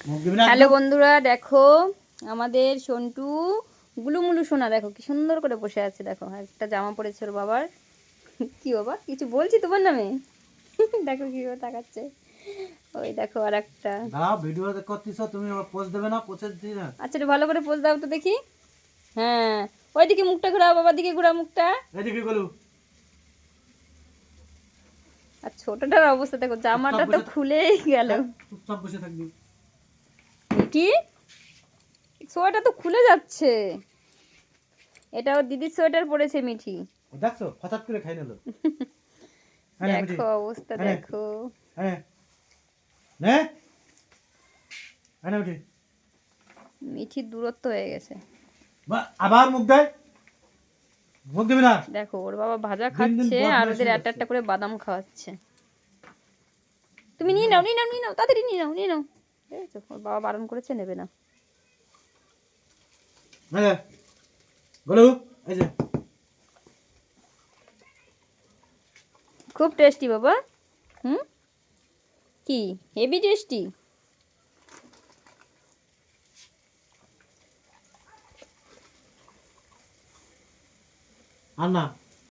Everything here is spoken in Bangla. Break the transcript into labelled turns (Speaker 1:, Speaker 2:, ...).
Speaker 1: হ্যালো বন্ধুরা, দেখো আমাদের সন্টু গুলুমুলু সোনা দেখো কি সুন্দর করে বসে আছে। দেখো একটা জামা পরেছে ওর বাবার। কি বাবা কিছু বলছি তোমার নামে? দেখো কি করে তাকাচ্ছে। ওই দেখো আর একটা।
Speaker 2: দাও ভিডিও করতেছো তুমি, আবার পোস্ট দেবে না? পোস্ট দিই না।
Speaker 1: আচ্ছা একটু ভালো করে পোজ দাও তো দেখি। হ্যাঁ, ওইদিকে মুখটা ঘোরাও, বাবার দিকে ঘোরাও মুখটা।
Speaker 2: এদিকে গলু।
Speaker 1: আর ছোটটার অবস্থা দেখো, জামাটা তো খুলেই গেল।
Speaker 2: চুপচাপ বসে থাকবি।
Speaker 1: কি সোয়েটার তো খুলে যাচ্ছে। এটা ওর দিদির সোয়েটার পরেছে মিঠি।
Speaker 2: দেখছো হঠাৎ করে খাই নিল।
Speaker 1: দেখো অবস্থা দেখো।
Speaker 2: হ্যাঁ নে হ্যাঁ মিঠি।
Speaker 1: মিঠির দূরত্ব হয়ে গেছে।
Speaker 2: আবার মুখ দেয়, মুখ দিবি না।
Speaker 1: দেখো ওর বাবা ভাজা
Speaker 2: দিন দিন
Speaker 1: খাচ্ছে আর
Speaker 2: বদমাইশ
Speaker 1: ওদের
Speaker 2: হয়ে
Speaker 1: একটা
Speaker 2: যাচ্ছে।
Speaker 1: একটা করে বাদাম খাওয়াচ্ছে। তুমি নিয়ে নাও, নিয়ে নাও, নিয়ে নাও, তাড়াতাড়ি নিয়ে নাও, নিয়ে নাও। দেখেছো ওর বাবা বারণ করেছে, নেবে না।
Speaker 2: গলু এই যে
Speaker 1: খুব টেস্টি বাবা। হুম, কি হেভি টেস্টি।
Speaker 2: আর না